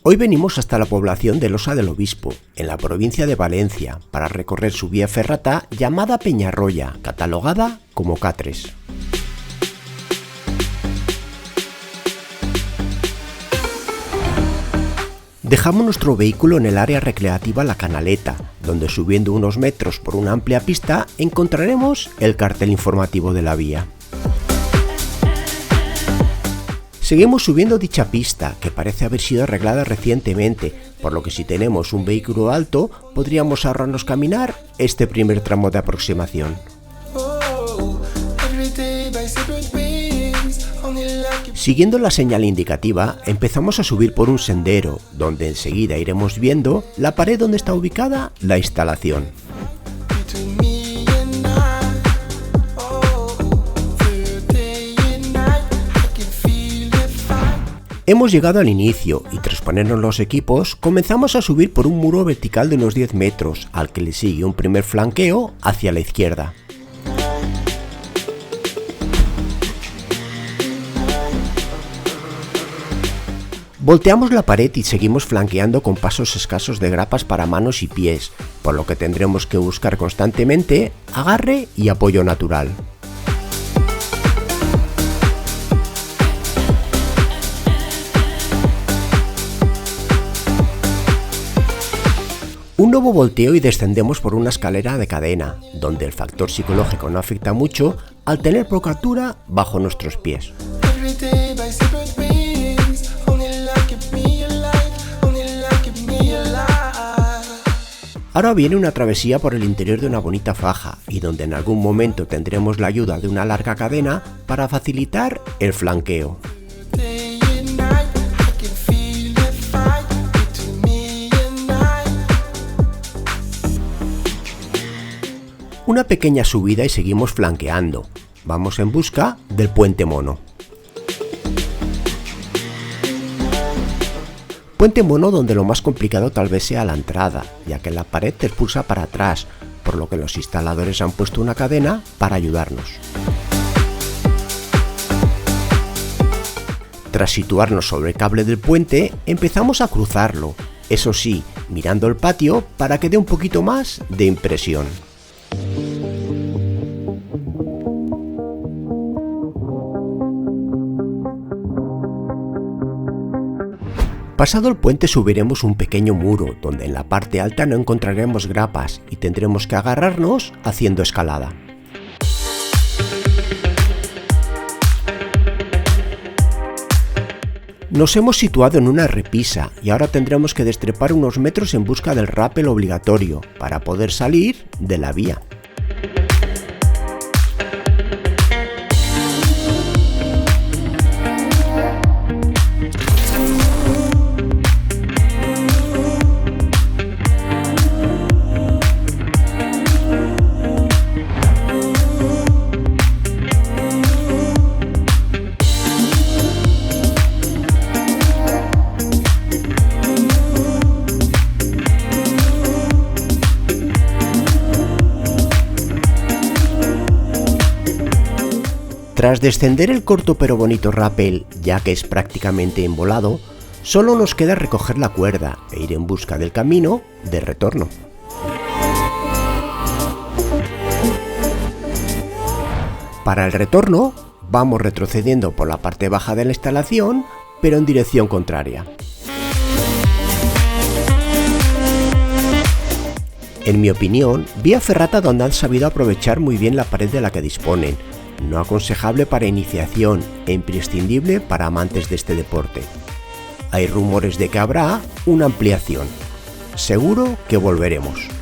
Hoy venimos hasta la población de Losa del Obispo, en la provincia de Valencia, para recorrer su vía ferrata llamada Peñarroya, catalogada como K3. Dejamos nuestro vehículo en el área recreativa La Canaleta, donde subiendo unos metros por una amplia pista encontraremos el cartel informativo de la vía. Seguimos subiendo dicha pista, que parece haber sido arreglada recientemente, por lo que si tenemos un vehículo alto podríamos ahorrarnos caminar este primer tramo de aproximación. Siguiendo la señal indicativa, empezamos a subir por un sendero, donde enseguida iremos viendo la pared donde está ubicada la instalación. Hemos llegado al inicio y tras ponernos los equipos, comenzamos a subir por un muro vertical de unos 10 metros, al que le sigue un primer flanqueo hacia la izquierda. Volteamos la pared y seguimos flanqueando con pasos escasos de grapas para manos y pies, por lo que tendremos que buscar constantemente agarre y apoyo natural. Un nuevo volteo y descendemos por una escalera de cadena, donde el factor psicológico no afecta mucho al tener poca altura bajo nuestros pies. Ahora viene una travesía por el interior de una bonita faja y donde en algún momento tendremos la ayuda de una larga cadena para facilitar el flanqueo. Una pequeña subida y seguimos flanqueando. Vamos en busca del Puente Mono. Puente Mono donde lo más complicado tal vez sea la entrada, ya que la pared te expulsa para atrás, por lo que los instaladores han puesto una cadena para ayudarnos. Tras situarnos sobre el cable del puente, empezamos a cruzarlo, eso sí, mirando el patio para que dé un poquito más de impresión. Pasado el puente subiremos un pequeño muro, donde en la parte alta no encontraremos grapas y tendremos que agarrarnos haciendo escalada. Nos hemos situado en una repisa y ahora tendremos que destrepar unos metros en busca del rappel obligatorio para poder salir de la vía. Tras descender el corto pero bonito rappel, ya que es prácticamente embolado, solo nos queda recoger la cuerda e ir en busca del camino de retorno. Para el retorno, vamos retrocediendo por la parte baja de la instalación, pero en dirección contraria. En mi opinión, vía ferrata donde han sabido aprovechar muy bien la pared de la que disponen, no aconsejable para iniciación e imprescindible para amantes de este deporte. Hay rumores de que habrá una ampliación. Seguro que volveremos.